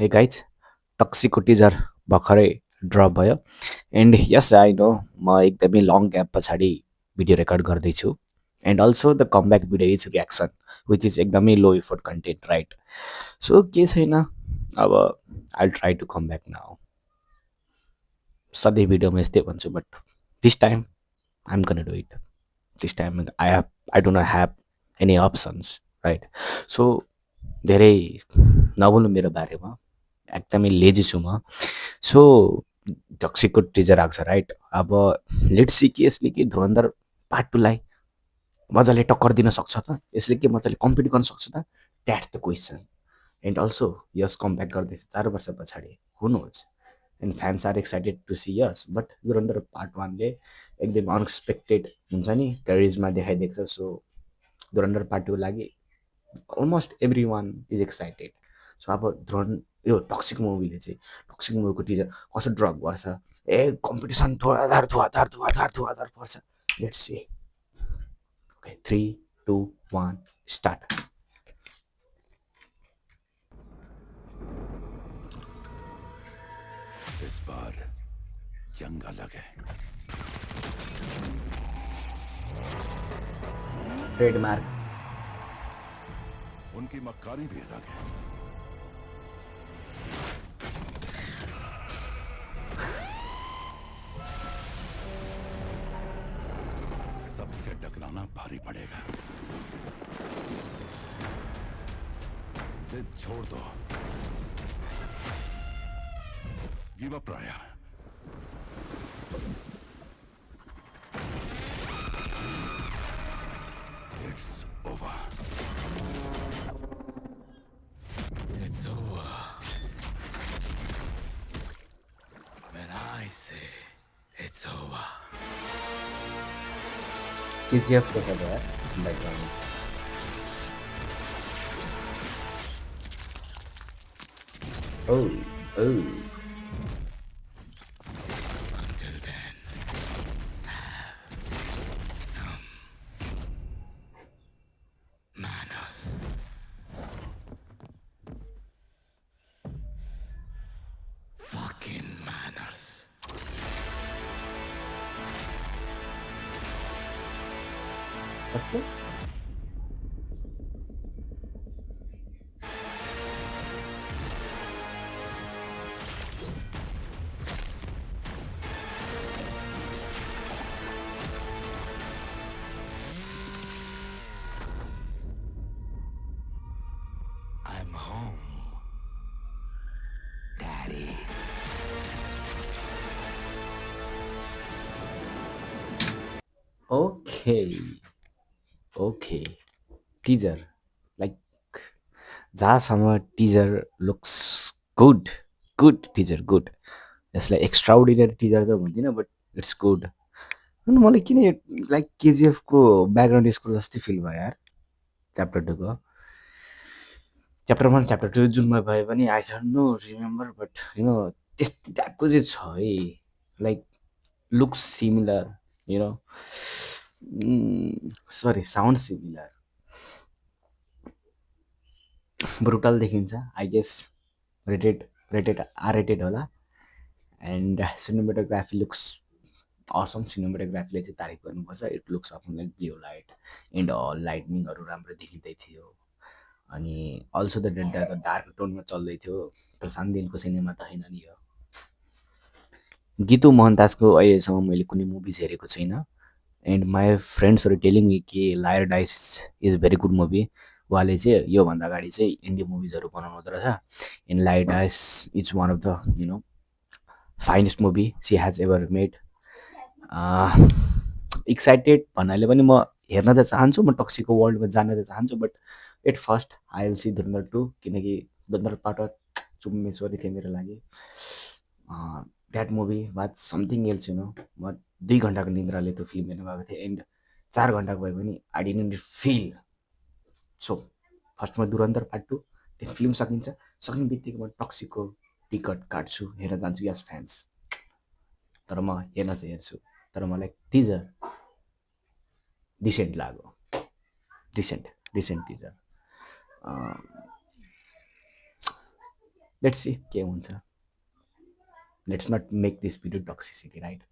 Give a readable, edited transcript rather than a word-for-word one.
Hey guys, टक्सिकको teaser भर्खरै drop भयो एन्ड यस आई नो म एकदमै लङ ग्याप पछाडि भिडियो रेकर्ड गर्दैछु and also the comeback video is reaction which is एकदमै low effort content right so के छैन अब I try to come back now सधैँ भिडियोमा यस्तै भन्छु but this time I am gonna do it this time I don't have any options right so धेरै नबोल्नु मेरो बारेमा एकदमै लेजी छु म सो टक्सिकको टिजर आएको छ राइट अब लेट्स सी कि यसले कि धुरन्धर पार्ट टूलाई मजाले टक्कर दिन सक्छ त यसले के मजाले कम्पिट गर्न सक्छ त that's the question and also यस कमब्याक गर्दैछ 4 वर्ष पछाडि who knows and fans are excited to see यस बट धुरन्धर पार्ट वानले एकदम अनएक्सपेक्टेड हुन्छ नि करिजमा देखाइदिएको छ सो धुरन्धर पार्ट टू लागि almost everyone is excited so अब यो टक्सिक मुभीले चाहिँ टक्सिक मुभीको टिजर कसो ड्रप गर्छ ए कम्पिटिसन धुवाधार धुवाधार धुवाधार धुवाधार पर्छ लेट्स सी ओके 3 2 1 स्टार्ट इस बार जंग अलग है। ट्रेडमार्क उनकी मक्कारी भी अलग है। सबसे टकराना भारी पड़ेगा। जिद छोड़ दो। Give up Raya. It's over. It's over when I say it's over. KGF को है बैकग्राउंड ओह ओह Until then, some manners. Fucking manners. सबको I'm home, Daddy. Okay okay teaser like जहाँसम्म teaser looks good good teaser good यसलाई extraordinary teaser त भन्दिनँ but it's good अनि मलाई किन लाइक केजिएफको ब्याकग्राउन्ड स्कोर जस्तै फिल भयो यार च्याप्टर टूको च्याप्टर वान च्याप्टर टू जुनमा भए पनि I don't know remember but त्यस्तै टाइपको चाहिँ छ है like looks similar you know sorry sound similar brutal देखिन्छ I guess rated rated R rated होला एन्ड सिनेमेटोग्राफी लुक्स असम सिनेमेटोग्राफीले चाहिँ तारिफ गर्नुपर्छ it looks of like blue light and लाइटनिङहरू राम्रो देखिँदै थियो अनि अल्सो द डार्क टोनमा चल्दै थियो प्रशान्त दिलको सिनेमा त होइन नि यो गीतु मोहनदासको अहिलेसम्म मैले कुनै मुभिज हेरेको छैन एन्ड माई फ्रेन्ड्सहरू टेलिङ मी कि liar's dice is very good movie उहाँले चाहिँ योभन्दा अगाडि चाहिँ इन्डियन मुभिजहरू बनाउनु हुँदो रहेछ and liar's dice is one of the finest movie she has ever made excited भन्नाले पनि म हेर्न त चाहन्छु म टक्सीको वर्ल्डमा जान त चाहन्छु but at first I will see Dhurandhar 2 किनकि धुरन्धर पार्ट चुम्मेश्वरी थियो मेरो लागि that movie was something else म 2 घन्टाको निन्द्राले त्यो फिल्म हेर्न गएको थिएँ एन्ड 4 घन्टाको भए पनि आई डिडन्ट फिल सो फर्स्टमा धुरन्धर पार्ट 2 त्यो फिल्म सक्ने बित्तिकै म टक्सीको टिकट काट्छु हेर्न जान्छु यस फ्यान्स तर म हेर्न चाहिँ हेर्छु तर मलाई टिजर डिसेन्ट लाग्यो डिसेन्ट टिजर लेट्स सी के हुन्छ. Let's not make this video toxicity, right?